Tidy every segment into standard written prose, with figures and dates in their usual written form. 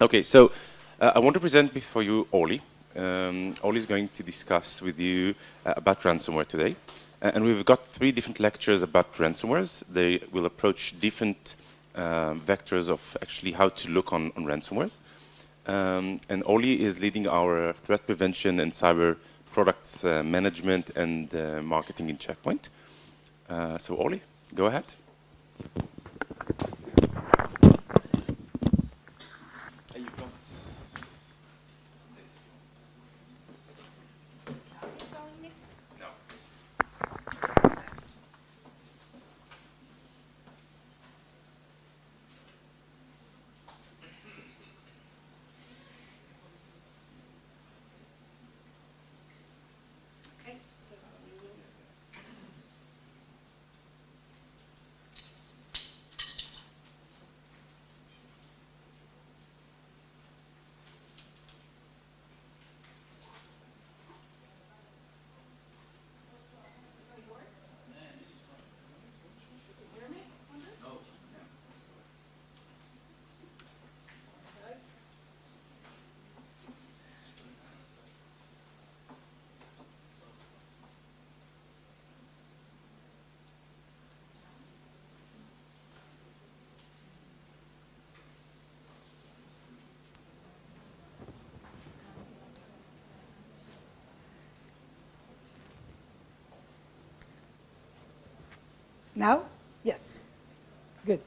Okay, so I want to present before you Orli. Orli is going to discuss with you about ransomware today. And we've got 3 different lectures about ransomwares. They will approach different vectors of actually how to look on ransomwares. And Orli is leading our threat prevention and cyber products management and marketing in Checkpoint. So Orli, go ahead. Now? Yes. Good.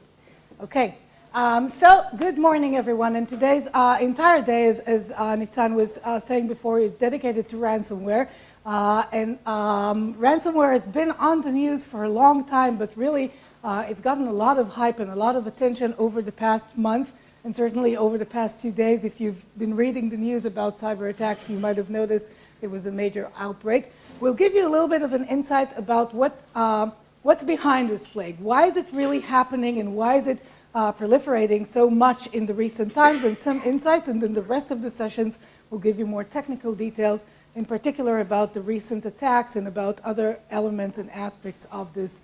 Okay. So, good morning, everyone. And today's entire day, as Nitzan was saying before, is dedicated to ransomware. Ransomware has been on the news for a long time, but really it's gotten a lot of hype and a lot of attention over the past month, and certainly over the past 2 days. If you've been reading the news about cyber attacks, you might have noticed it was a major outbreak. We'll give you a little bit of an insight about what's behind this plague. Why is it really happening, and why is it proliferating so much in the recent times, and some insights, and then the rest of the sessions will give you more technical details, in particular about the recent attacks and about other elements and aspects of this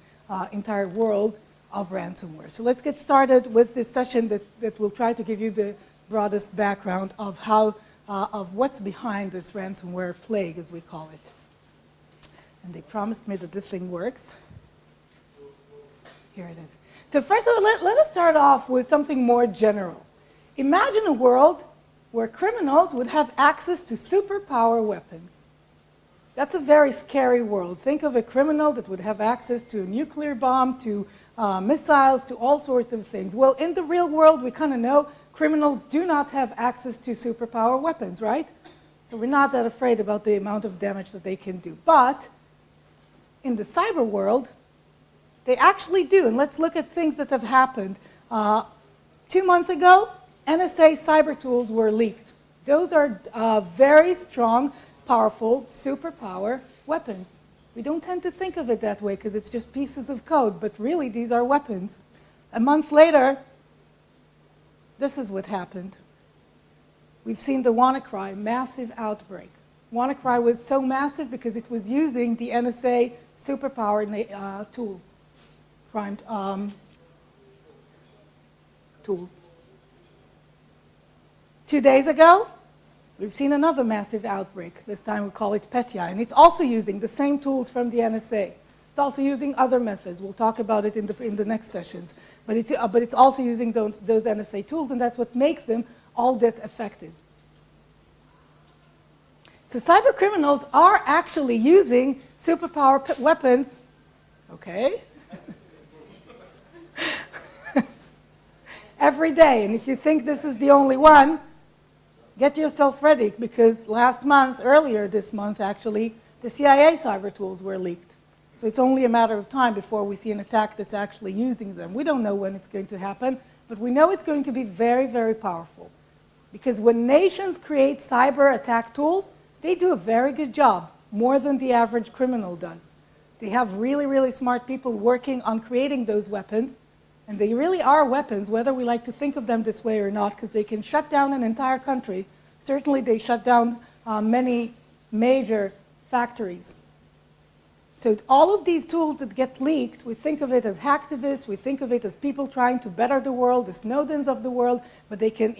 entire world of ransomware. So let's get started with this session that will try to give you the broadest background of of what's behind this ransomware plague, as we call it. And they promised me that this thing works. Here it is. So first of all, let us start off with something more general. Imagine a world where criminals would have access to superpower weapons. That's a very scary world. Think of a criminal that would have access to a nuclear bomb, to missiles, to all sorts of things. Well, in the real world, we kind of know criminals do not have access to superpower weapons, right? So we're not that afraid about the amount of damage that they can do. But in the cyber world, they actually do, and let's look at things that have happened. 2 months ago, NSA cyber tools were leaked. Those are very strong, powerful, superpower weapons. We don't tend to think of it that way because it's just pieces of code, but really these are weapons. A month later, this is what happened. We've seen the WannaCry massive outbreak. WannaCry was so massive because it was using the NSA superpower tools. Crime tools. 2 days ago, we've seen another massive outbreak. This time we call it Petya, and it's also using the same tools from the NSA. It's also using other methods. We'll talk about it in the next sessions. But it's also using those NSA tools, and that's what makes them all that effective. So cyber criminals are actually using superpower weapons. Okay. Every day, and if you think this is the only one, get yourself ready, because earlier this month actually, the CIA cyber tools were leaked. So it's only a matter of time before we see an attack that's actually using them. We don't know when it's going to happen, but we know it's going to be very, very powerful. Because when nations create cyber attack tools, they do a very good job, more than the average criminal does. They have really, really smart people working on creating those weapons. And they really are weapons, whether we like to think of them this way or not, because they can shut down an entire country. Certainly they shut down many major factories. So all of these tools that get leaked, we think of it as hacktivists, we think of it as people trying to better the world, the Snowdens of the world, but they can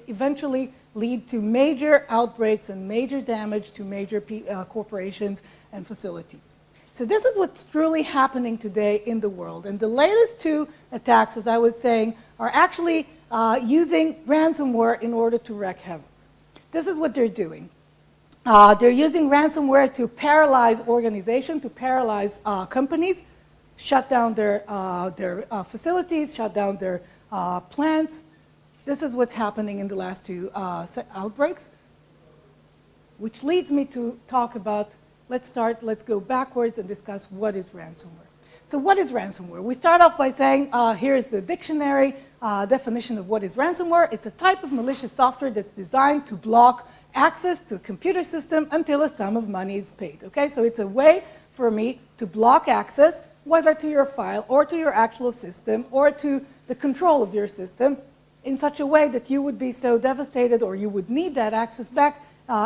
eventually lead to major outbreaks and major damage to major corporations and facilities. So this is what's truly happening today in the world. And the latest two attacks, as I was saying, are actually using ransomware in order to wreak havoc. This is what they're doing. They're using ransomware to paralyze organizations, to paralyze companies, shut down their facilities, shut down their plants. This is what's happening in the last two outbreaks, which leads me to talk about, let's go backwards and discuss what is ransomware. So what is ransomware? We start off by saying, here is the dictionary definition of what is ransomware. It's a type of malicious software that's designed to block access to a computer system until a sum of money is paid. Okay, so it's a way for me to block access, whether to your file or to your actual system or to the control of your system, in such a way that you would be so devastated or you would need that access back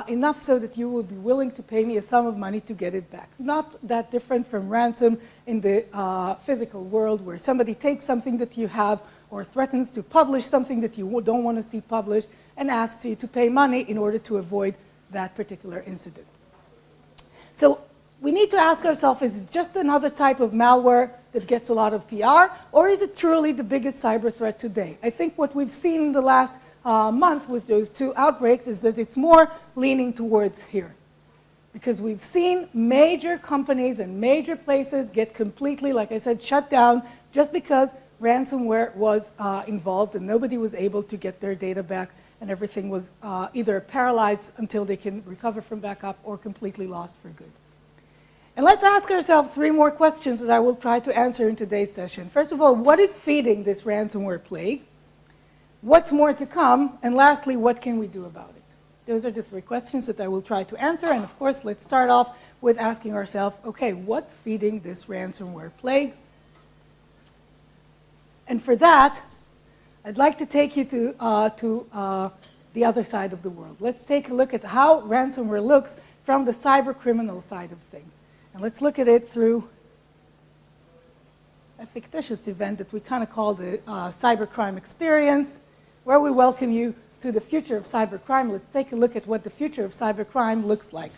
enough so that you would be willing to pay me a sum of money to get it back. Not that different from ransom in the physical world, where somebody takes something that you have or threatens to publish something that you don't want to see published and asks you to pay money in order to avoid that particular incident. So we need to ask ourselves, is it just another type of malware that gets a lot of PR, or is it truly the biggest cyber threat today? I think what we've seen in the last month with those two outbreaks is that it's more leaning towards here. Because we've seen major companies and major places get completely, like I said, shut down just because ransomware was involved and nobody was able to get their data back, and everything was either paralyzed until they can recover from backup or completely lost for good. And let's ask ourselves three more questions that I will try to answer in today's session. First of all, what is feeding this ransomware plague? What's more to come? And lastly, what can we do about it? Those are the three questions that I will try to answer. And of course, let's start off with asking ourselves, okay, what's feeding this ransomware plague? And for that, I'd like to take you to the other side of the world. Let's take a look at how ransomware looks from the cyber criminal side of things. And let's look at it through a fictitious event that we kind of call the cybercrime experience, where we welcome you to the future of cybercrime. Let's take a look at what the future of cybercrime looks like.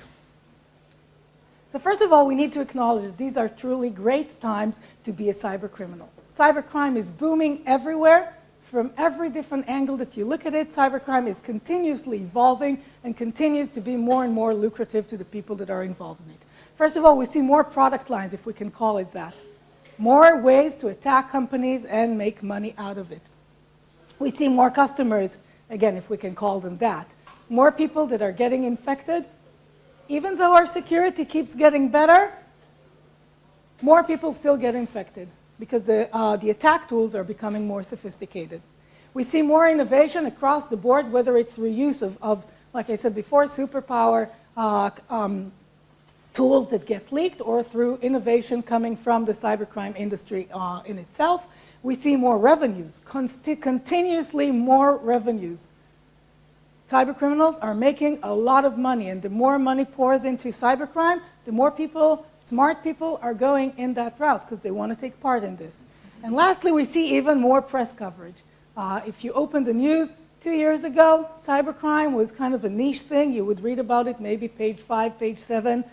So first of all, we need to acknowledge that these are truly great times to be a cyber criminal. Cybercrime is booming everywhere. From every different angle that you look at it, cybercrime is continuously evolving and continues to be more and more lucrative to the people that are involved in it. First of all, we see more product lines, if we can call it that. More ways to attack companies and make money out of it. We see more customers, again, if we can call them that. More people that are getting infected. Even though our security keeps getting better, more people still get infected, because the attack tools are becoming more sophisticated. We see more innovation across the board, whether it's through use of like I said before, superpower tools that get leaked, or through innovation coming from the cybercrime industry in itself. We see more revenues, continuously more revenues. Cybercriminals are making a lot of money, and the more money pours into cybercrime, the more people, smart people, are going in that route because they want to take part in this. And lastly, we see even more press coverage. If you open the news, 2 years ago, cybercrime was kind of a niche thing. You would read about it maybe page 5, page 7,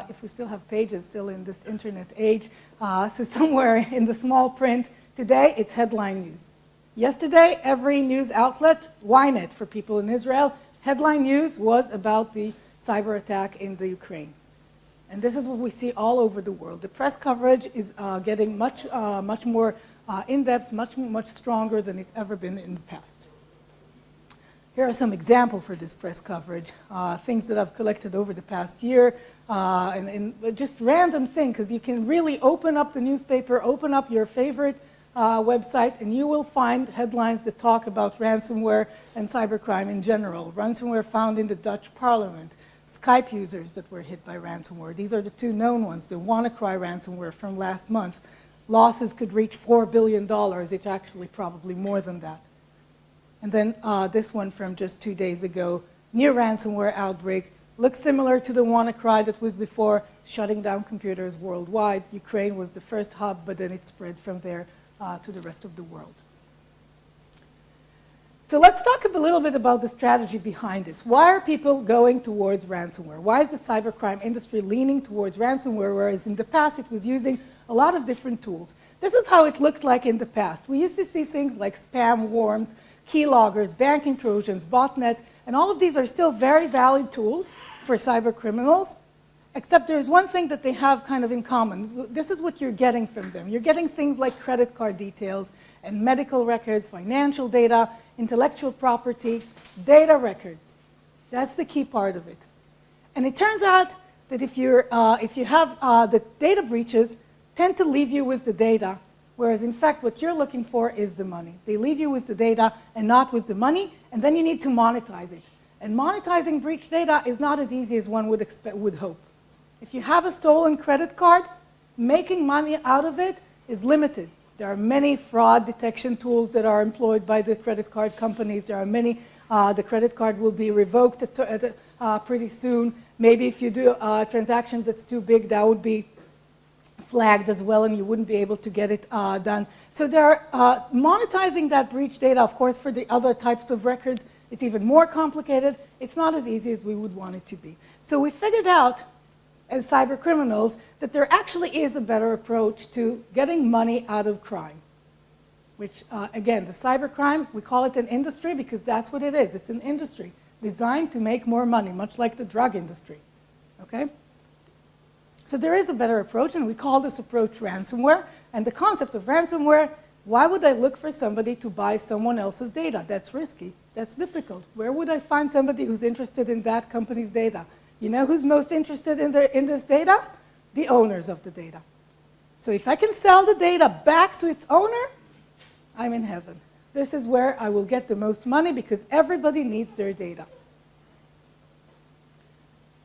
if we still have pages still in this internet age. So somewhere in the small print. Today, it's headline news. Yesterday, every news outlet, Ynet for people in Israel, headline news was about the cyber attack in the Ukraine. And this is what we see all over the world. The press coverage is getting much more in-depth, much stronger than it's ever been in the past. Here are some examples for this press coverage, things that I've collected over the past year, and just random things, because you can really open up the newspaper, open up your favorite website, and you will find headlines that talk about ransomware and cybercrime in general. Ransomware found in the Dutch parliament. Skype users that were hit by ransomware. These are the two known ones. The WannaCry ransomware from last month. Losses could reach $4 billion. It's actually probably more than that. And then this one from just 2 days ago. New ransomware outbreak. Looks similar to the WannaCry that was before. shutting down computers worldwide. Ukraine was the first hub, but then it spread from there to the rest of the world. So let's talk a little bit about the strategy behind this. Why are people going towards ransomware? Why is the cybercrime industry leaning towards ransomware, whereas in the past it was using a lot of different tools? This is how it looked like in the past. We used to see things like spam worms, keyloggers, bank intrusions, botnets, and all of these are still very valid tools for cyber criminals, except there's one thing that they have kind of in common. This is what you're getting from them. You're getting things like credit card details and medical records, financial data, intellectual property, data records. That's the key part of it. And it turns out that if you have the data breaches tend to leave you with the data, whereas in fact what you're looking for is the money. They leave you with the data and not with the money, and then you need to monetize it. And monetizing breach data is not as easy as one would hope. If you have a stolen credit card, making money out of it is limited. There are many fraud detection tools that are employed by the credit card companies. There are many, the credit card will be revoked pretty soon. Maybe if you do a transaction that's too big, that would be flagged as well, and you wouldn't be able to get it done. So monetizing that breach data, of course, for the other types of records, it's even more complicated. It's not as easy as we would want it to be. So we figured out, as cyber criminals, that there actually is a better approach to getting money out of crime. Which, again, the cybercrime, we call it an industry because that's what it is. It's an industry designed to make more money, much like the drug industry. Okay? So there is a better approach, and we call this approach ransomware. And the concept of ransomware, why would I look for somebody to buy someone else's data? That's risky. That's difficult. Where would I find somebody who's interested in that company's data? You know who's most interested in this data? The owners of the data. So if I can sell the data back to its owner, I'm in heaven. This is where I will get the most money because everybody needs their data.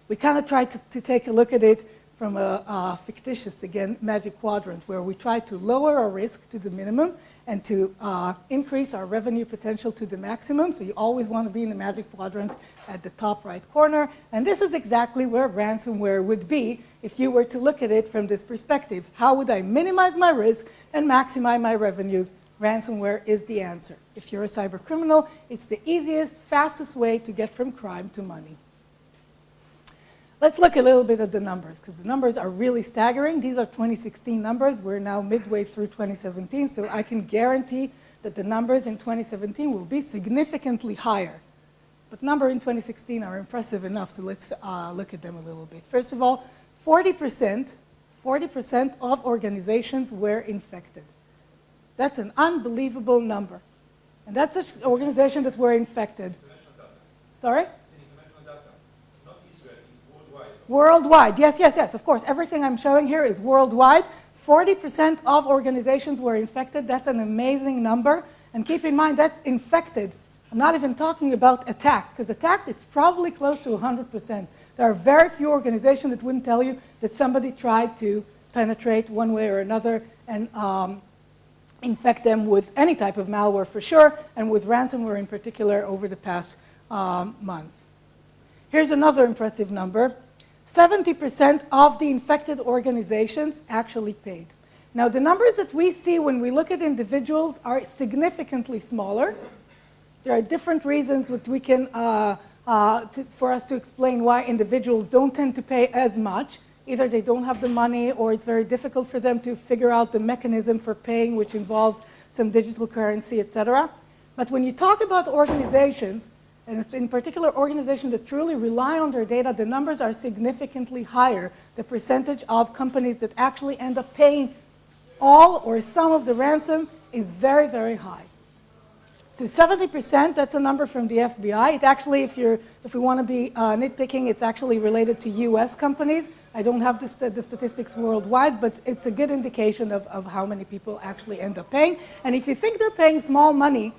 We kind of try to take a look at it from a fictitious, again, magic quadrant, where we try to lower our risk to the minimum and to increase our revenue potential to the maximum. So you always want to be in the magic quadrant at the top right corner. And this is exactly where ransomware would be if you were to look at it from this perspective. How would I minimize my risk and maximize my revenues? Ransomware is the answer. If you're a cyber criminal, it's the easiest, fastest way to get from crime to money. Let's look a little bit at the numbers, because the numbers are really staggering. These are 2016 numbers. We're now midway through 2017, so I can guarantee that the numbers in 2017 will be significantly higher. But numbers in 2016 are impressive enough, so let's look at them a little bit. First of all, 40% of organizations were infected. That's an unbelievable number. And that's an organization that were infected. Sorry? Worldwide, yes, of course. Everything I'm showing here is worldwide. 40% of organizations were infected. That's an amazing number. And keep in mind, that's infected. I'm not even talking about attacked, because attacked, it's probably close to 100%. There are very few organizations that wouldn't tell you that somebody tried to penetrate one way or another and infect them with any type of malware for sure, and with ransomware in particular over the past month. Here's another impressive number. 70% of the infected organizations actually paid. Now, the numbers that we see when we look at individuals are significantly smaller. There are different reasons that we can, for us to explain why individuals don't tend to pay as much. Either they don't have the money, or it's very difficult for them to figure out the mechanism for paying, which involves some digital currency, etc. But when you talk about organizations, and in particular organizations that truly rely on their data, the numbers are significantly higher. The percentage of companies that actually end up paying all or some of the ransom is very, very high. So 70%, that's a number from the FBI. It actually, if we want to be nitpicking, it's actually related to US companies. I don't have the statistics worldwide, but it's a good indication of how many people actually end up paying. And if you think they're paying small money,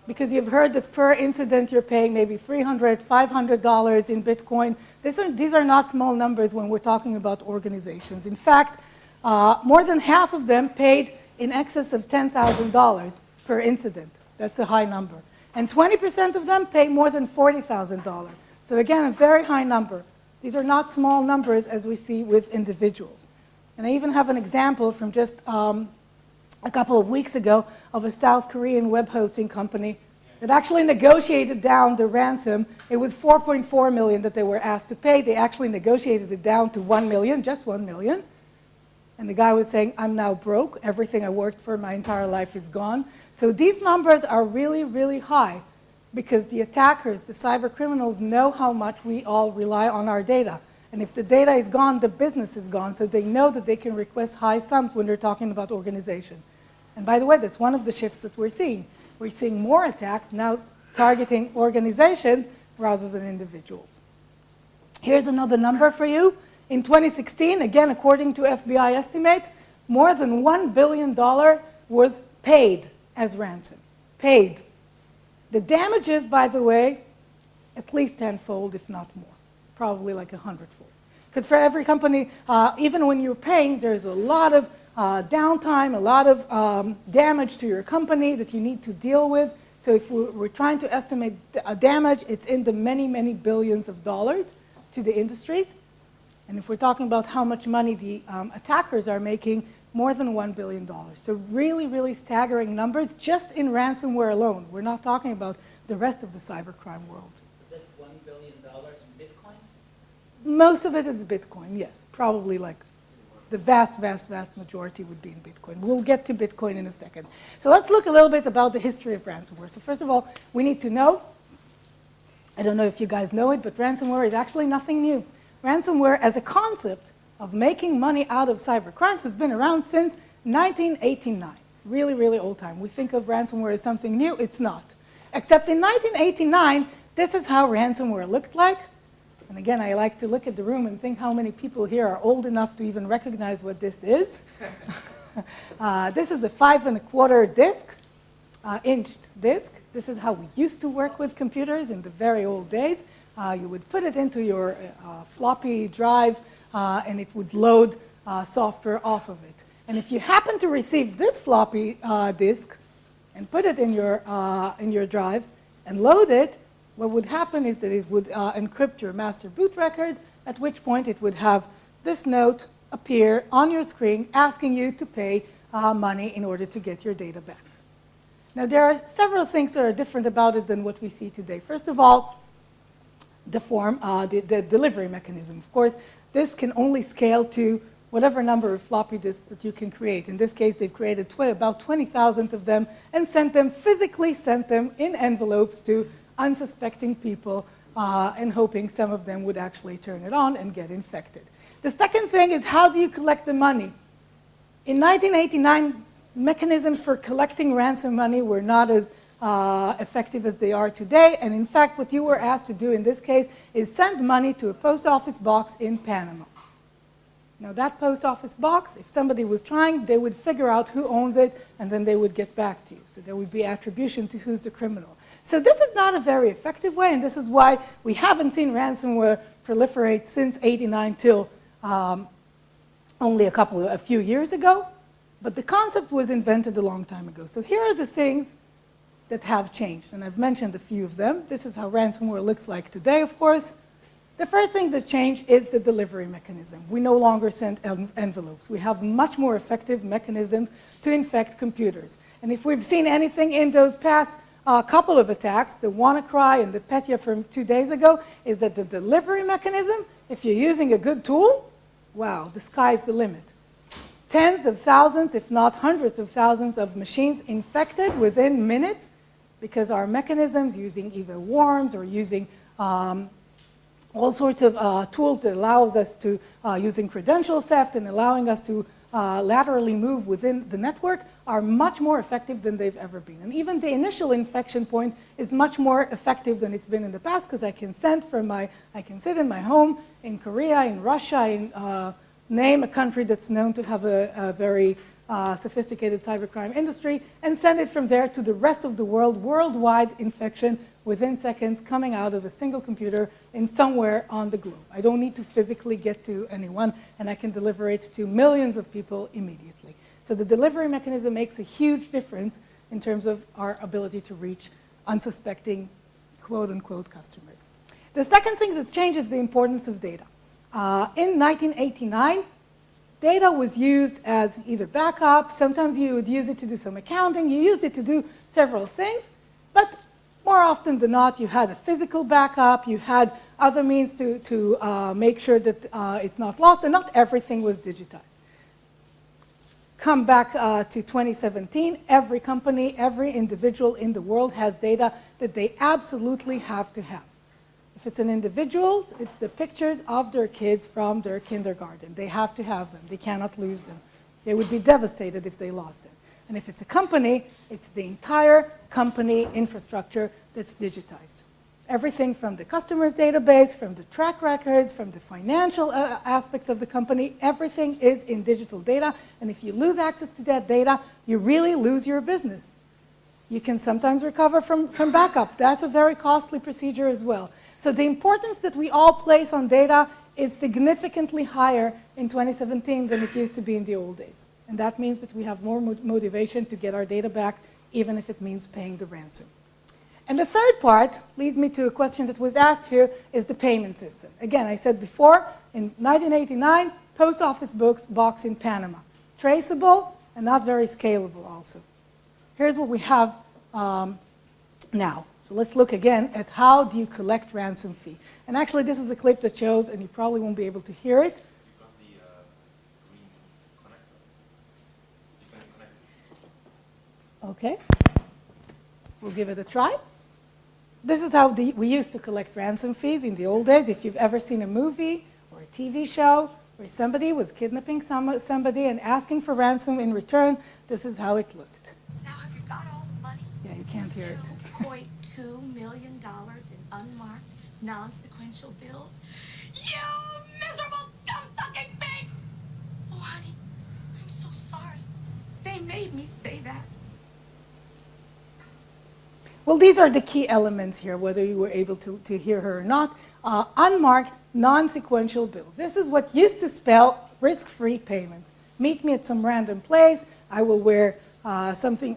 because you've heard that per incident you're paying maybe $300, $500 in Bitcoin. These are not small numbers when we're talking about organizations. In fact, more than half of them paid in excess of $10,000 per incident. That's a high number. And 20% of them pay more than $40,000. So again, a very high number. These are not small numbers as we see with individuals. And I even have an example from just a couple of weeks ago of a South Korean web hosting company that actually negotiated down the ransom. It was 4.4 million that they were asked to pay. They actually negotiated it down to 1 million, just 1 million. And the guy was saying, I'm now broke. Everything I worked for my entire life is gone. So these numbers are really, really high because the attackers, the cyber criminals, know how much we all rely on our data. And if the data is gone, the business is gone. So they know that they can request high sums when they're talking about organizations. And by the way, that's one of the shifts that we're seeing. We're seeing more attacks now targeting organizations rather than individuals. Here's another number for you. In 2016, again, according to FBI estimates, more than $1 billion was paid as ransom. Paid. The damages, by the way, at least tenfold, if not more. Probably like 100-fold. Because for every company, even when you're paying, there's a lot of downtime, a lot of damage to your company that you need to deal with. So if we're trying to estimate damage, it's in the many, many billions of dollars to the industries. And if we're talking about how much money the attackers are making, more than $1 billion. So really, really staggering numbers just in ransomware alone. We're not talking about the rest of the cybercrime world. So that's $1 billion in Bitcoin? Most of it is Bitcoin, yes. Probably like the vast, vast, vast majority would be in Bitcoin. We'll get to Bitcoin in a second. So let's look a little bit about the history of ransomware. So first of all, we need to know, I don't know if you guys know it, but ransomware is actually nothing new. Ransomware as a concept of making money out of cybercrime has been around since 1989. Really, really old time. We think of ransomware as something new. It's not. Except in 1989, this is how ransomware looked like. And again, I like to look at the room and think how many people here are old enough to even recognize what this is. This is a 5¼ disk, inched disk. This is how we used to work with computers in the very old days. You would put it into your floppy drive, and it would load software off of it. And if you happen to receive this floppy disk and put it in your drive and load it, what would happen is that it would encrypt your master boot record, at which point it would have this note appear on your screen asking you to pay money in order to get your data back. Now, there are several things that are different about it than what we see today. First of all, the delivery mechanism. Of course, this can only scale to whatever number of floppy disks that you can create. In this case, they've created about 20,000 of them and physically sent them in envelopes to unsuspecting people and hoping some of them would actually turn it on and get infected. The second thing is, how do you collect the money? In 1989, mechanisms for collecting ransom money were not as effective as they are today. And in fact, what you were asked to do in this case is send money to a post office box in Panama. Now, that post office box, if somebody was trying, they would figure out who owns it, and then they would get back to you. So there would be attribution to who's the criminal. So this is not a very effective way, and this is why we haven't seen ransomware proliferate since '89 till only a few years ago. But the concept was invented a long time ago. So here are the things that have changed, and I've mentioned a few of them. This is how ransomware looks like today, of course. The first thing that changed is the delivery mechanism. We no longer send envelopes. We have much more effective mechanisms to infect computers. And if we've seen anything in those past couple of attacks, the WannaCry and the Petya from 2 days ago, is that the delivery mechanism, if you're using a good tool, wow, the sky's the limit. Tens of thousands, if not hundreds of thousands of machines infected within minutes, because our mechanisms, using either worms or using all sorts of tools that allows us to, using credential theft and allowing us to laterally move within the network, are much more effective than they've ever been. And even the initial infection point is much more effective than it's been in the past, because I can sit in my home in Korea, in Russia, name a country that's known to have a very sophisticated cybercrime industry, and send it from there to the rest of the world, worldwide infection within seconds, coming out of a single computer in somewhere on the globe. I don't need to physically get to anyone, and I can deliver it to millions of people immediately. So the delivery mechanism makes a huge difference in terms of our ability to reach unsuspecting quote-unquote customers. The second thing that changes is the importance of data. In 1989, data was used as either backup, sometimes you would use it to do some accounting, you used it to do several things, but more often than not, you had a physical backup, you had other means to make sure that it's not lost, and not everything was digitized. Come back to 2017, every company, every individual in the world has data that they absolutely have to have. If it's an individual, it's the pictures of their kids from their kindergarten. They have to have them. They cannot lose them. They would be devastated if they lost them. And if it's a company, it's the entire company infrastructure that's digitized. Everything from the customer's database, from the track records, from the financial aspects of the company, everything is in digital data. And if you lose access to that data, you really lose your business. You can sometimes recover from backup. That's a very costly procedure as well. So the importance that we all place on data is significantly higher in 2017 than it used to be in the old days. And that means that we have more motivation to get our data back, even if it means paying the ransom. And the third part leads me to a question that was asked here, is the payment system. Again, I said before, in 1989, post office box in Panama. Traceable and not very scalable also. Here's what we have now. So let's look again at how do you collect ransom fee. And actually, this is a clip that shows, and you probably won't be able to hear it. You've got the green connector. You can connect it. Okay. We'll give it a try. This is how we used to collect ransom fees in the old days. If you've ever seen a movie or a TV show where somebody was kidnapping somebody and asking for ransom in return, this is how it looked. Now have you got all the money? Yeah, you can't hear it. $2.2 million in unmarked, non-sequential bills? You miserable scum-sucking pig! Oh, honey, I'm so sorry. They made me say that. Well, these are the key elements here, whether you were able to hear her or not. Unmarked, non-sequential bills. This is what used to spell risk-free payments. Meet me at some random place. I will wear something,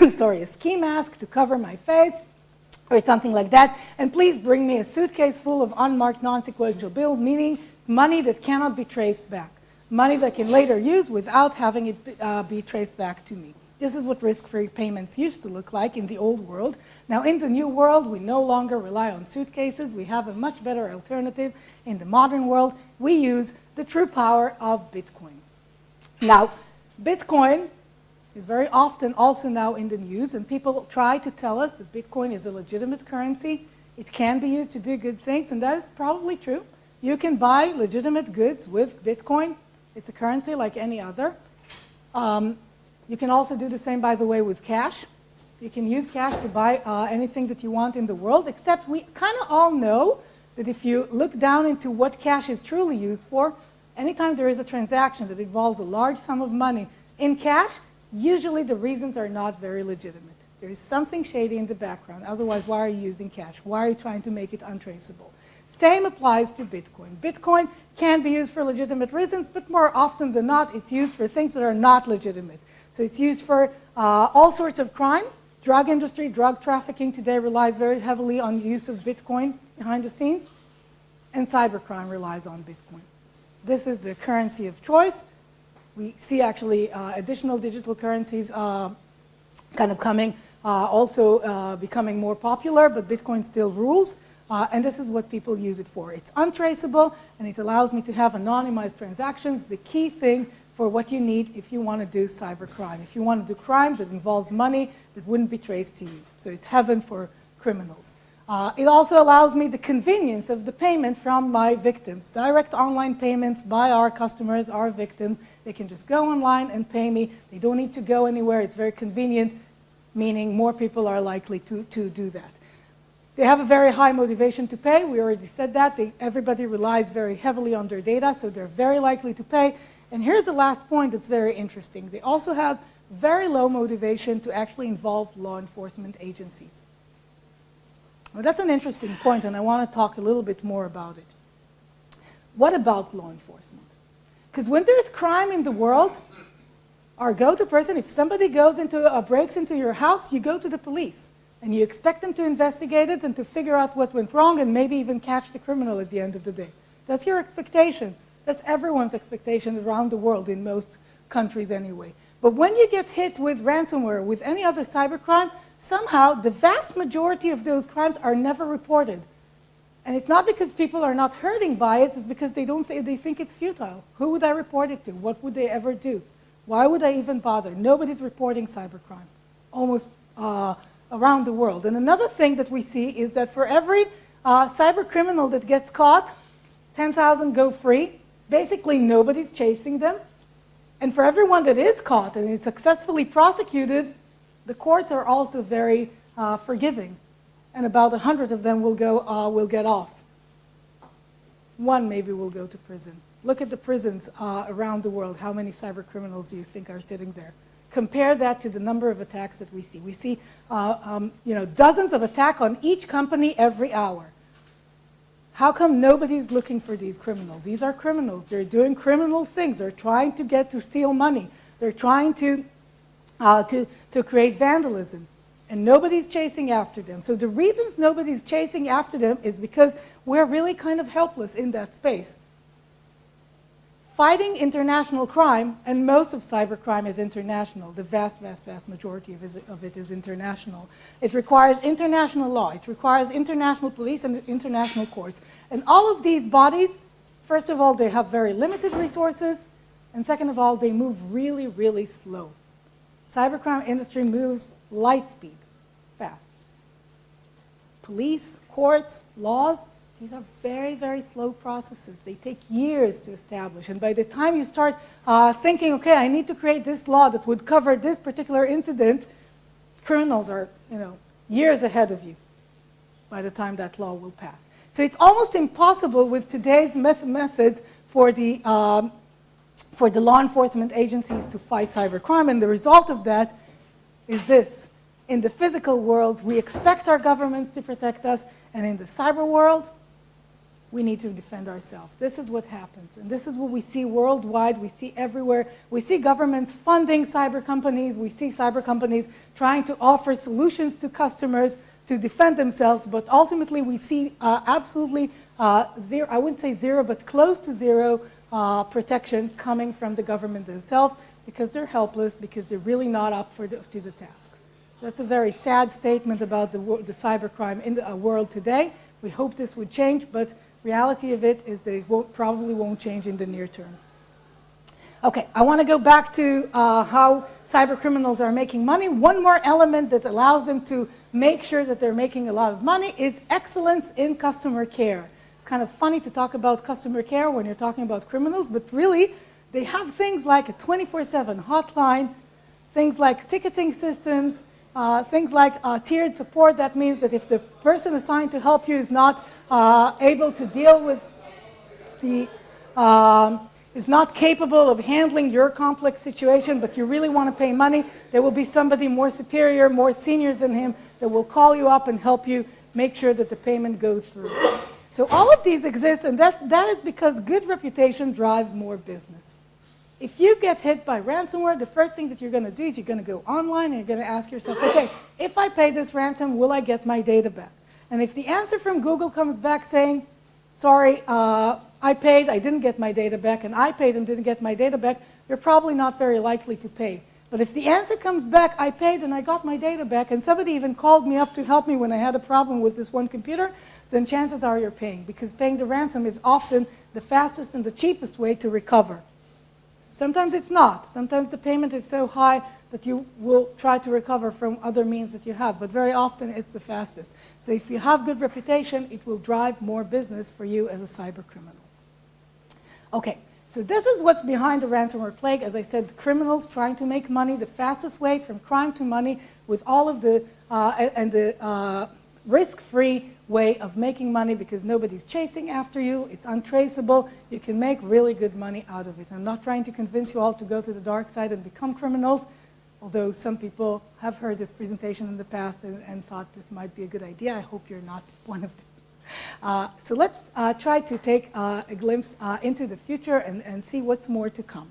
sorry, a ski mask to cover my face, or something like that. And please bring me a suitcase full of unmarked, non-sequential bills, meaning money that cannot be traced back. Money that I can later use without having it be traced back to me. This is what risk-free payments used to look like in the old world. Now, in the new world, we no longer rely on suitcases. We have a much better alternative. In the modern world, we use the true power of Bitcoin. Now, Bitcoin is very often also now in the news, and people try to tell us that Bitcoin is a legitimate currency. It can be used to do good things, and that is probably true. You can buy legitimate goods with Bitcoin. It's a currency like any other. You can also do the same, by the way, with cash. You can use cash to buy anything that you want in the world, except we kind of all know that if you look down into what cash is truly used for, anytime there is a transaction that involves a large sum of money in cash, usually the reasons are not very legitimate. There is something shady in the background. Otherwise, why are you using cash? Why are you trying to make it untraceable? Same applies to Bitcoin. Bitcoin can be used for legitimate reasons, but more often than not, it's used for things that are not legitimate. So it's used for all sorts of crime. Drug industry, drug trafficking today relies very heavily on the use of Bitcoin behind the scenes. And cybercrime relies on Bitcoin. This is the currency of choice. We see actually additional digital currencies kind of coming, also becoming more popular, but Bitcoin still rules. And this is what people use it for. It's untraceable, and it allows me to have anonymized transactions. The key thing for what you need if you want to do cybercrime. If you want to do crime that involves money that wouldn't be traced to you. So it's heaven for criminals. It also allows me the convenience of the payment from my victims. Direct online payments by our customers, our victims. They can just go online and pay me. They don't need to go anywhere. It's very convenient, meaning more people are likely to do that. They have a very high motivation to pay. We already said that. Everybody relies very heavily on their data, so they're very likely to pay. And here's the last point that's very interesting. They also have very low motivation to actually involve law enforcement agencies. Well, that's an interesting point, and I want to talk a little bit more about it. What about law enforcement? Because when there's crime in the world, our go-to person, if somebody breaks into your house, you go to the police. And you expect them to investigate it and to figure out what went wrong and maybe even catch the criminal at the end of the day. That's your expectation. That's everyone's expectation around the world, in most countries anyway. But when you get hit with ransomware, with any other cybercrime, somehow the vast majority of those crimes are never reported. And it's not because people are not hurting by it, it's because they think it's futile. Who would I report it to? What would they ever do? Why would I even bother? Nobody's reporting cybercrime, almost around the world. And another thing that we see is that for every cyber criminal that gets caught, 10,000 go free. Basically, nobody's chasing them. And for everyone that is caught and is successfully prosecuted, the courts are also very forgiving. And about 100 of them will get off. One maybe will go to prison. Look at the prisons around the world. How many cyber criminals do you think are sitting there? Compare that to the number of attacks that we see. We see dozens of attacks on each company every hour. How come nobody's looking for these criminals? These are criminals. They're doing criminal things. They're trying to steal money. They're trying to create vandalism. And nobody's chasing after them. So the reasons nobody's chasing after them is because we're really kind of helpless in that space. Fighting international crime, and most of cybercrime is international. The vast, vast, vast majority of it is international. It requires international law. It requires international police and international courts. And all of these bodies, first of all, they have very limited resources. And second of all, they move really, really slow. Cybercrime industry moves light speed, fast. Police, courts, laws, these are very, very slow processes. They take years to establish. And by the time you start thinking, okay, I need to create this law that would cover this particular incident, criminals are, years ahead of you by the time that law will pass. So it's almost impossible with today's methods for the law enforcement agencies to fight cybercrime. And the result of that is this. In the physical world, we expect our governments to protect us. And in the cyber world, we need to defend ourselves. This is what happens. And this is what we see worldwide. We see everywhere. We see governments funding cyber companies. We see cyber companies trying to offer solutions to customers to defend themselves. But ultimately, we see absolutely zero, I wouldn't say zero, but close to zero protection coming from the government themselves because they're helpless, because they're really not up to the task. That's a very sad statement about the cybercrime in the world today. We hope this would change, but reality of it is they probably won't change in the near term. Okay, I want to go back to how cyber criminals are making money. One more element that allows them to make sure that they're making a lot of money is excellence in customer care. It's kind of funny to talk about customer care when you're talking about criminals, but really they have things like a 24/7 hotline, things like ticketing systems, things like tiered support. That means that if the person assigned to help you is not able to deal with is not capable of handling your complex situation, but you really want to pay money, there will be somebody more superior, more senior than him that will call you up and help you make sure that the payment goes through. So all of these exist, and that is because good reputation drives more business. If you get hit by ransomware, the first thing that you're going to do is you're going to go online and you're going to ask yourself, okay, if I pay this ransom, will I get my data back? And if the answer from Google comes back saying, sorry, I paid, I didn't get my data back, and I paid and didn't get my data back, you're probably not very likely to pay. But if the answer comes back, I paid and I got my data back, and somebody even called me up to help me when I had a problem with this one computer, then chances are you're paying, because paying the ransom is often the fastest and the cheapest way to recover. Sometimes it's not. Sometimes the payment is so high that you will try to recover from other means that you have, but very often it's the fastest. So if you have good reputation, it will drive more business for you as a cyber criminal. Okay, so this is what's behind the ransomware plague. As I said, criminals trying to make money the fastest way from crime to money with all of the risk-free way of making money because nobody's chasing after you. It's untraceable. You can make really good money out of it. I'm not trying to convince you all to go to the dark side and become criminals, although some people have heard this presentation in the past and thought this might be a good idea. I hope you're not one of them. So let's try to take a glimpse into the future and see what's more to come.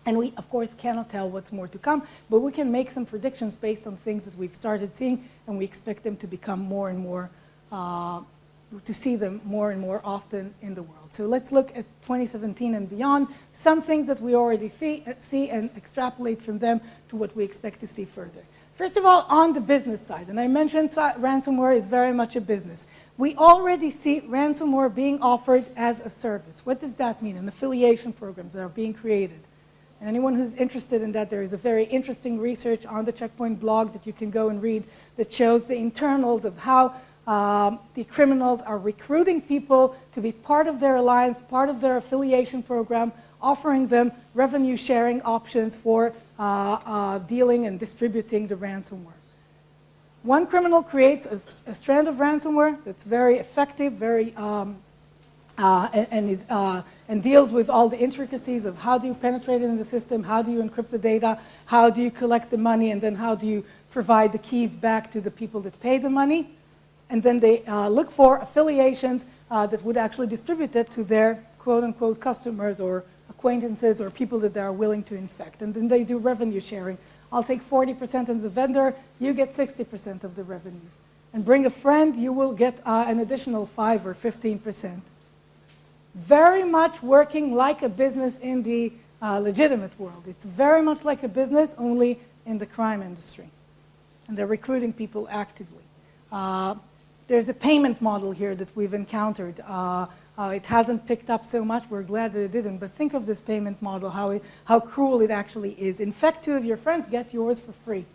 And we, of course, cannot tell what's more to come, but we can make some predictions based on things that we've started seeing, and we expect them to become more and more, to see them more and more often in the world. So let's look at 2017 and beyond, some things that we already see and extrapolate from them to what we expect to see further. First of all, on the business side, and I mentioned ransomware is very much a business. We already see ransomware being offered as a service. What does that mean? And affiliation programs that are being created. And anyone who's interested in that, there is a very interesting research on the Checkpoint blog that you can go and read that shows the internals of how the criminals are recruiting people to be part of their alliance, part of their affiliation program, offering them revenue sharing options for dealing and distributing the ransomware. One criminal creates a strand of ransomware that's very effective, very and deals with all the intricacies of how do you penetrate into the system, how do you encrypt the data, how do you collect the money, and then how do you provide the keys back to the people that pay the money. And then they look for affiliations that would actually distribute it to their quote-unquote customers or acquaintances or people that they are willing to infect. And then they do revenue sharing. I'll take 40% as a vendor, you get 60% of the revenues. And bring a friend, you will get an additional 5 or 15%. Very much working like a business in the legitimate world. It's very much like a business, only in the crime industry. And they're recruiting people actively. There's a payment model here that we've encountered. It hasn't picked up so much. We're glad that it didn't. But think of this payment model, how cruel it actually is. Infect 2 of your friends, get yours for free.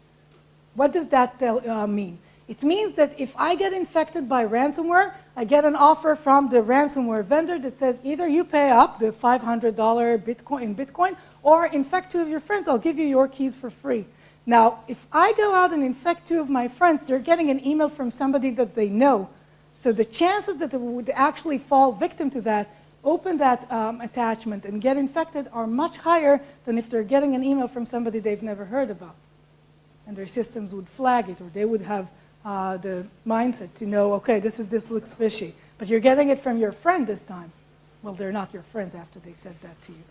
What does that mean? It means that if I get infected by ransomware, I get an offer from the ransomware vendor that says either you pay up the $500 Bitcoin, or infect 2 of your friends, I'll give you your keys for free. Now, if I go out and infect 2 of my friends, they're getting an email from somebody that they know. So the chances that they would actually fall victim to that, open that attachment and get infected are much higher than if they're getting an email from somebody they've never heard about. And their systems would flag it, or they would have the mindset to know, okay, this looks fishy. But you're getting it from your friend this time. Well, they're not your friends after they said that to you.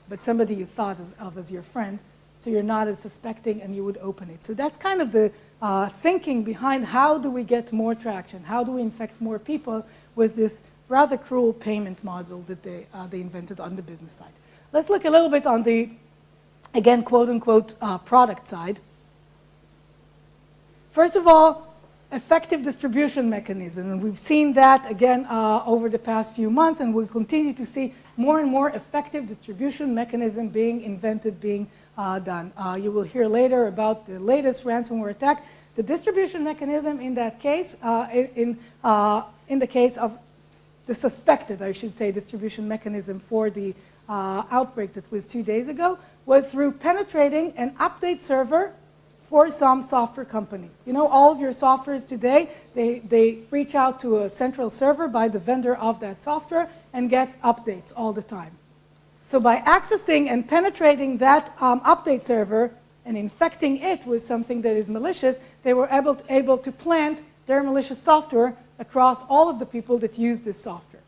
But somebody you thought of as your friend. So you're not as suspecting and you would open it. So that's kind of the thinking behind how do we get more traction? How do we infect more people with this rather cruel payment model that they invented on the business side? Let's look a little bit on the, again, quote-unquote, product side. First of all, effective distribution mechanism. And we've seen that, again, over the past few months, and we'll continue to see more and more effective distribution mechanism being invented, being done. You will hear later about the latest ransomware attack. The distribution mechanism in that case, in the case of the suspected, I should say, distribution mechanism for the outbreak that was 2 days ago, was through penetrating an update server for some software company. You know, all of your softwares today, they reach out to a central server by the vendor of that software and get updates all the time. So by accessing and penetrating that update server and infecting it with something that is malicious, they were able to plant their malicious software across all of the people that use this software.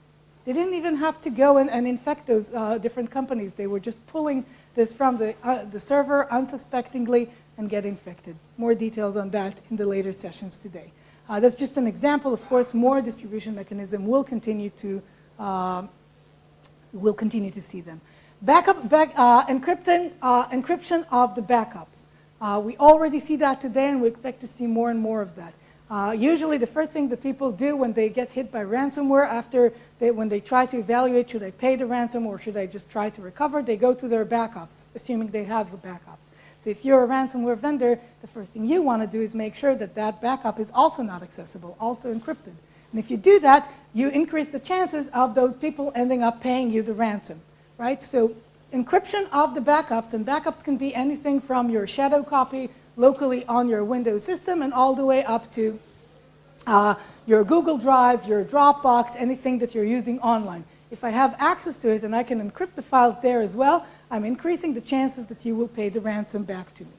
They didn't even have to go and infect those different companies. They were just pulling this from the server unsuspectingly and get infected. More details on that in the later sessions today. That's just an example. Of course, more distribution mechanism will continue to see them. Encryption of the backups. We already see that today, and we expect to see more and more of that. Usually the first thing that people do when they get hit by ransomware, when they try to evaluate, should I pay the ransom or should I just try to recover, they go to their backups, assuming they have the backups. So if you're a ransomware vendor, the first thing you want to do is make sure that that backup is also not accessible, also encrypted. And if you do that, you increase the chances of those people ending up paying you the ransom, right? So encryption of the backups, and backups can be anything from your shadow copy locally on your Windows system and all the way up to your Google Drive, your Dropbox, anything that you're using online. If I have access to it and I can encrypt the files there as well, I'm increasing the chances that you will pay the ransom back to me.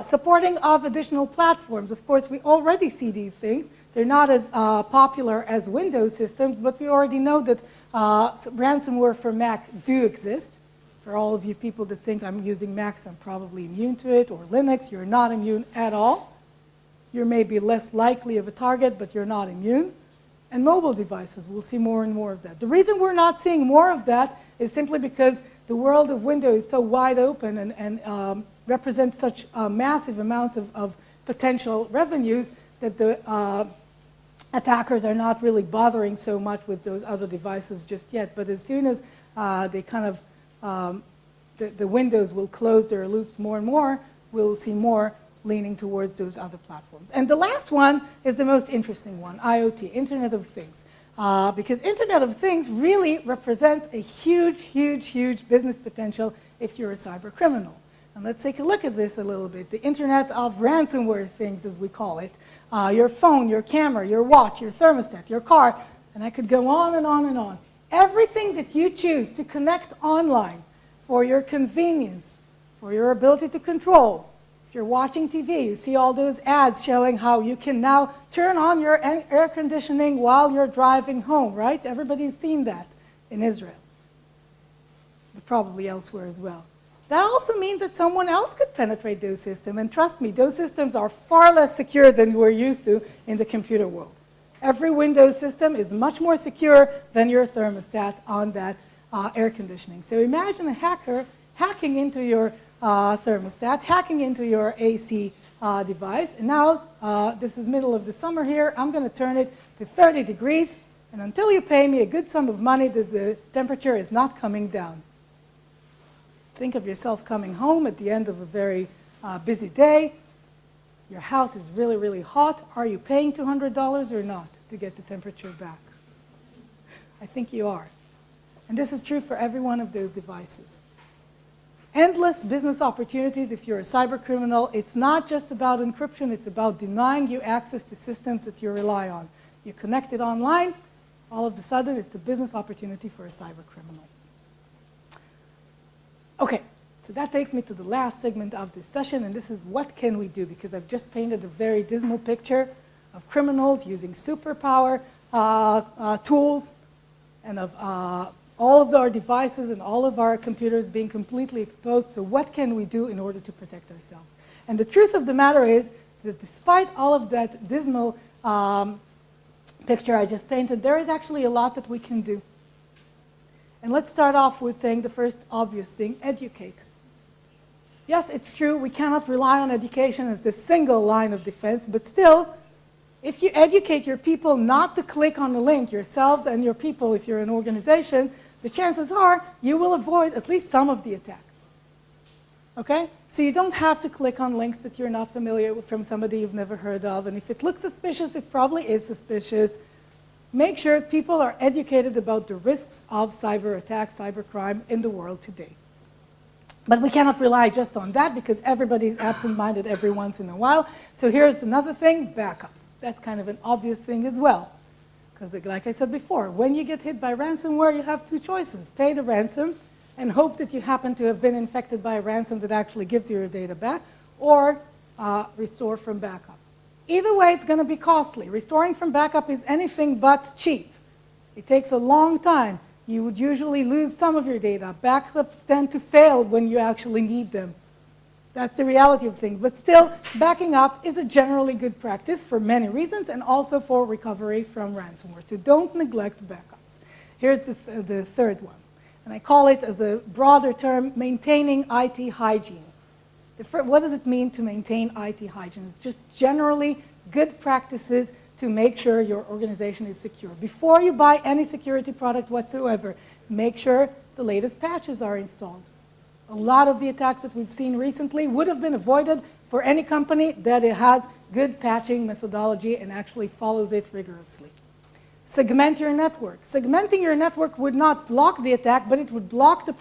Supporting of additional platforms. Of course, we already see these things. They're not as popular as Windows systems, but we already know that ransomware for Mac do exist. For all of you people that think I'm using Mac, I'm probably immune to it, or Linux, you're not immune at all. You're maybe less likely of a target, but you're not immune. And mobile devices, we'll see more and more of that. The reason we're not seeing more of that is simply because the world of Windows is so wide open and represents such massive amounts of potential revenues that the attackers are not really bothering so much with those other devices just yet. But as soon as they kind of, the windows will close their loops more and more, we'll see more leaning towards those other platforms. And the last one is the most interesting one, IoT, Internet of Things. Because Internet of Things really represents a huge, huge, huge business potential if you're a cyber criminal. And let's take a look at this a little bit. The Internet of Ransomware things, as we call it. Your phone, your camera, your watch, your thermostat, your car, and I could go on and on and on. Everything that you choose to connect online for your convenience, for your ability to control. If you're watching TV, you see all those ads showing how you can now turn on your air conditioning while you're driving home, right? Everybody's seen that in Israel, but probably elsewhere as well. That also means that someone else could penetrate those systems, and trust me, those systems are far less secure than we're used to in the computer world. Every Windows system is much more secure than your thermostat on that air conditioning. So imagine a hacker hacking into your thermostat, hacking into your AC device. And now, this is middle of the summer here, I'm going to turn it to 30 degrees, and until you pay me a good sum of money, the temperature is not coming down. Think of yourself coming home at the end of a very busy day. Your house is really, really hot. Are you paying $200 or not to get the temperature back? I think you are. And this is true for every one of those devices. Endless business opportunities if you're a cyber criminal. It's not just about encryption. It's about denying you access to systems that you rely on. You connect it online, all of a sudden it's a business opportunity for a cyber criminal. Okay, so that takes me to the last segment of this session, and this is what can we do? Because I've just painted a very dismal picture of criminals using superpower tools and of all of our devices and all of our computers being completely exposed. So what can we do in order to protect ourselves? And the truth of the matter is that despite all of that dismal picture I just painted, there is actually a lot that we can do. And let's start off with saying the first obvious thing, educate. Yes, it's true, we cannot rely on education as the single line of defense, but still, if you educate your people not to click on the link, yourselves and your people, if you're an organization, the chances are you will avoid at least some of the attacks. Okay? So you don't have to click on links that you're not familiar with from somebody you've never heard of, and if it looks suspicious, it probably is suspicious. Make sure people are educated about the risks of cyber attacks, cybercrime in the world today. But we cannot rely just on that because everybody's absent-minded every once in a while. So here's another thing, backup. That's kind of an obvious thing as well. Because like I said before, when you get hit by ransomware, you have two choices. Pay the ransom and hope that you happen to have been infected by a ransom that actually gives you your data back, or restore from backup. Either way, it's going to be costly. Restoring from backup is anything but cheap. It takes a long time. You would usually lose some of your data. Backups tend to fail when you actually need them. That's the reality of things. But still, backing up is a generally good practice for many reasons and also for recovery from ransomware. So don't neglect backups. Here's the third one. And I call it, as a broader term, maintaining IT hygiene. What does it mean to maintain IT hygiene? It's just generally good practices to make sure your organization is secure. Before you buy any security product whatsoever, make sure the latest patches are installed. A lot of the attacks that we've seen recently would have been avoided for any company that it has good patching methodology and actually follows it rigorously. Segment your network. Segmenting your network would not block the attack, but it would block the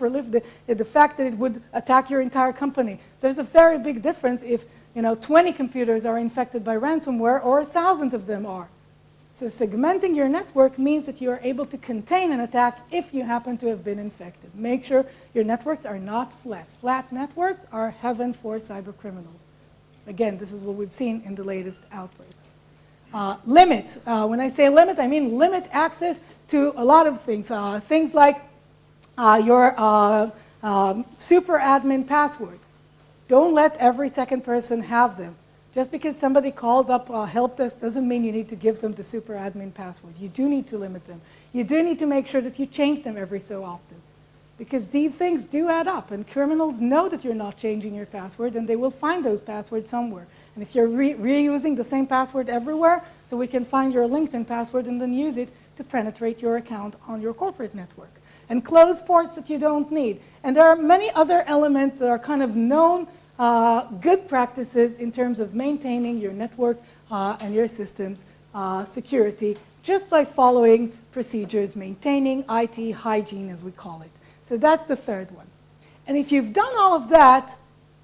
fact that it would attack your entire company. There's a very big difference if 20 computers are infected by ransomware or 1,000 of them are. So segmenting your network means that you are able to contain an attack if you happen to have been infected. Make sure your networks are not flat. Flat networks are heaven for cyber criminals. Again, this is what we've seen in the latest outbreaks. Limit. When I say limit, I mean limit access to a lot of things. Things like your Super admin passwords. Don't let every second person have them. Just because somebody calls up help desk doesn't mean you need to give them the super admin password. You do need to limit them. You do need to make sure that you change them every so often. Because these things do add up, and criminals know that you're not changing your password, and they will find those passwords somewhere. And if you're reusing the same password everywhere, so we can find your LinkedIn password and then use it to penetrate your account on your corporate network. And close ports that you don't need. And there are many other elements that are kind of known good practices in terms of maintaining your network and your systems security, just by following procedures, maintaining IT hygiene, as we call it. So that's the third one. And if you've done all of that,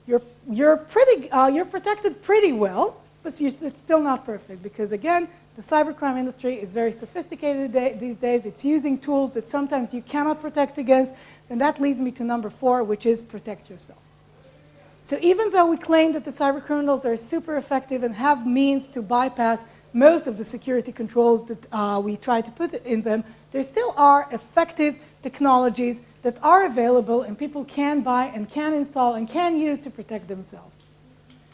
you're protected pretty well, but it's still not perfect because, again, the cybercrime industry is very sophisticated these days. It's using tools that sometimes you cannot protect against, and that leads me to number 4, which is protect yourself. So even though we claim that the cybercriminals are super effective and have means to bypass most of the security controls that we try to put in them, there still are effective technologies that are available and people can buy and can install and can use to protect themselves.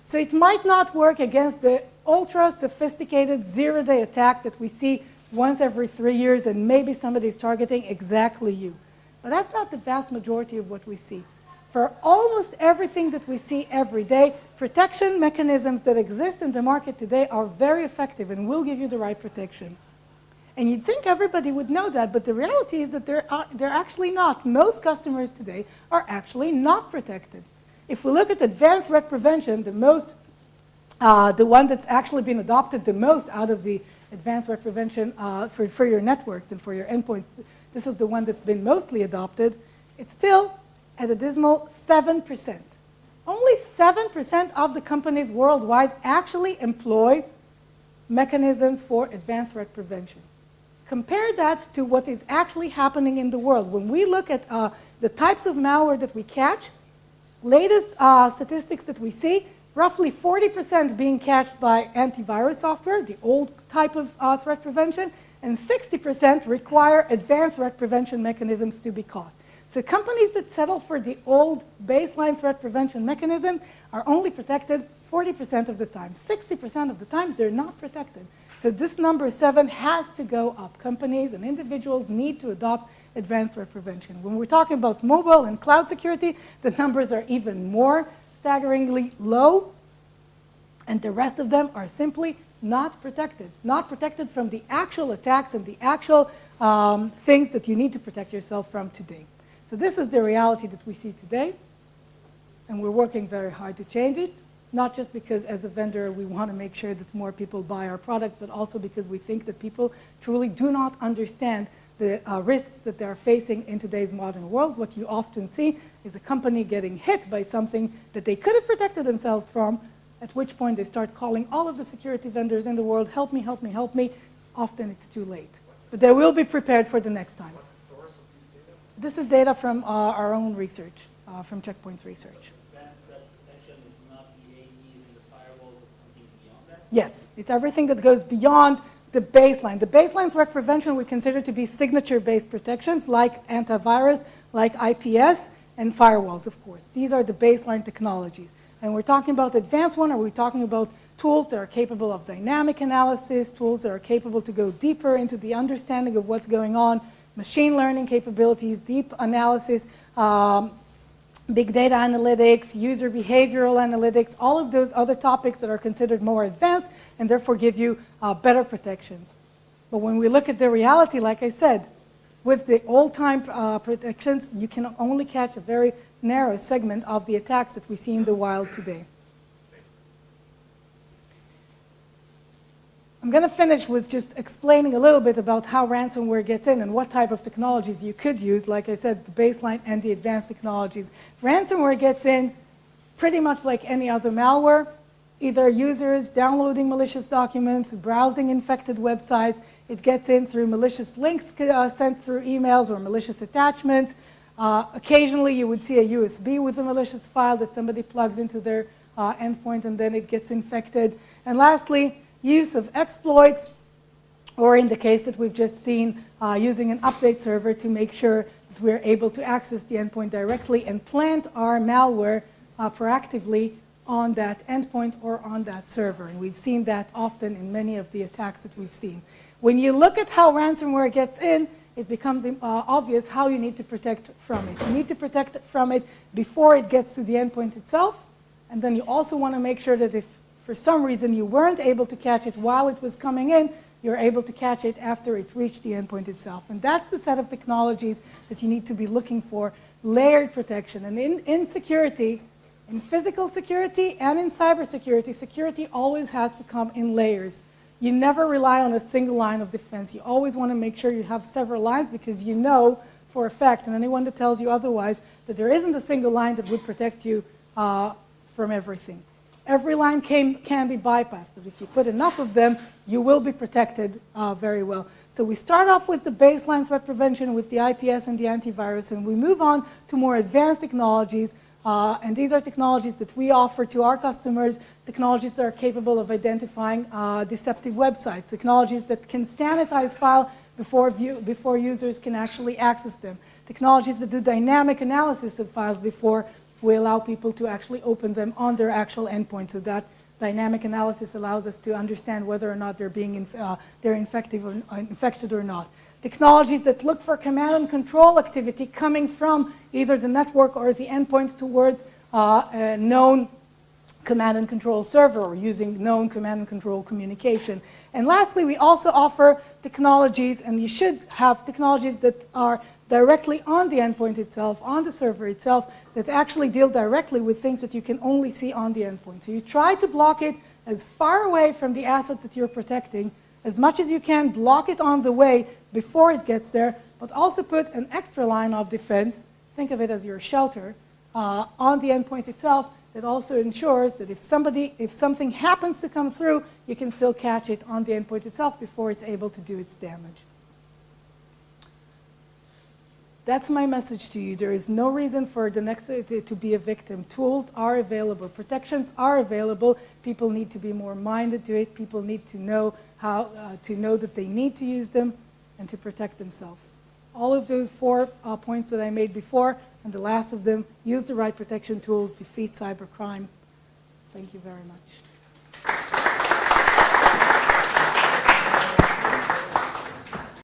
So it might not work against the ultra-sophisticated zero-day attack that we see once every 3 years and maybe somebody's targeting exactly you. But that's not the vast majority of what we see. For almost everything that we see every day, protection mechanisms that exist in the market today are very effective and will give you the right protection. And you'd think everybody would know that, but the reality is that they're actually not. Most customers today are actually not protected. If we look at advanced threat prevention, the one that's actually been adopted the most out of the advanced threat prevention for your networks and for your endpoints, this is the one that's been mostly adopted. It's still at a dismal 7%. Only 7% of the companies worldwide actually employ mechanisms for advanced threat prevention. Compare that to what is actually happening in the world. When we look at the types of malware that we catch, latest statistics that we see, roughly 40% being catched by antivirus software, the old type of threat prevention, and 60% require advanced threat prevention mechanisms to be caught. So companies that settle for the old baseline threat prevention mechanism are only protected 40% of the time. 60% of the time, they're not protected. So this number 7 has to go up. Companies and individuals need to adopt advanced threat prevention. When we're talking about mobile and cloud security, the numbers are even more staggeringly low, and the rest of them are simply not protected. Not protected from the actual attacks and the actual things that you need to protect yourself from today. So this is the reality that we see today, and we're working very hard to change it, not just because as a vendor we want to make sure that more people buy our product, but also because we think that people truly do not understand the risks that they're facing in today's modern world. What you often see is a company getting hit by something that they could have protected themselves from, at which point they start calling all of the security vendors in the world, help me, help me, help me. Often it's too late. But they will be prepared for the next time. This is data from our own research, from Checkpoint's research. Advanced threat protection is not the AE and the firewall, but something beyond that? Yes, it's everything that goes beyond the baseline. The baseline threat prevention we consider to be signature-based protections like antivirus, like IPS, and firewalls, of course. These are the baseline technologies. And we're talking about advanced one, or we're talking about tools that are capable of dynamic analysis, tools that are capable to go deeper into the understanding of what's going on, machine learning capabilities, deep analysis, big data analytics, user behavioral analytics, all of those other topics that are considered more advanced and therefore give you better protections. But when we look at the reality, like I said, with the old-time protections, you can only catch a very narrow segment of the attacks that we see in the wild today. I'm going to finish with just explaining a little bit about how ransomware gets in and what type of technologies you could use, like I said, the baseline and the advanced technologies. Ransomware gets in pretty much like any other malware, either users downloading malicious documents, browsing infected websites. It gets in through malicious links sent through emails or malicious attachments. Occasionally, you would see a USB with a malicious file that somebody plugs into their endpoint, and then it gets infected. And lastly, use of exploits, or in the case that we've just seen, using an update server to make sure we're able to access the endpoint directly and plant our malware proactively on that endpoint or on that server. And we've seen that often in many of the attacks that we've seen. When you look at how ransomware gets in, it becomes obvious how you need to protect from it. You need to protect from it before it gets to the endpoint itself, and then you also want to make sure that if for some reason you weren't able to catch it while it was coming in, you're able to catch it after it reached the endpoint itself. And that's the set of technologies that you need to be looking for, layered protection. And in security, in physical security and in cybersecurity, security always has to come in layers. You never rely on a single line of defense. You always want to make sure you have several lines because you know for a fact, and anyone that tells you otherwise, that there isn't a single line that would protect you from everything. Every line can be bypassed, but if you put enough of them, you will be protected very well. So we start off with the baseline threat prevention with the IPS and the antivirus, and we move on to more advanced technologies. And these are technologies that we offer to our customers, technologies that are capable of identifying deceptive websites, technologies that can sanitize files before users can actually access them, technologies that do dynamic analysis of files before we allow people to actually open them on their actual endpoint. So that dynamic analysis allows us to understand whether or not they're infected or not. Technologies that look for command and control activity coming from either the network or the endpoints towards a known command and control server or using known command and control communication. And lastly, we also offer technologies, and you should have technologies that are directly on the endpoint itself, on the server itself, that actually deal directly with things that you can only see on the endpoint. So you try to block it as far away from the asset that you're protecting as much as you can, block it on the way before it gets there, but also put an extra line of defense, think of it as your shelter, on the endpoint itself that also ensures that if something happens to come through, you can still catch it on the endpoint itself before it's able to do its damage. That's my message to you. There is no reason for the next to be a victim. Tools are available. Protections are available. People need to be more minded to it. People need to know how to know that they need to use them and to protect themselves. All of those 4 points that I made before, and the last of them, use the right protection tools, defeat cybercrime. Thank you very much.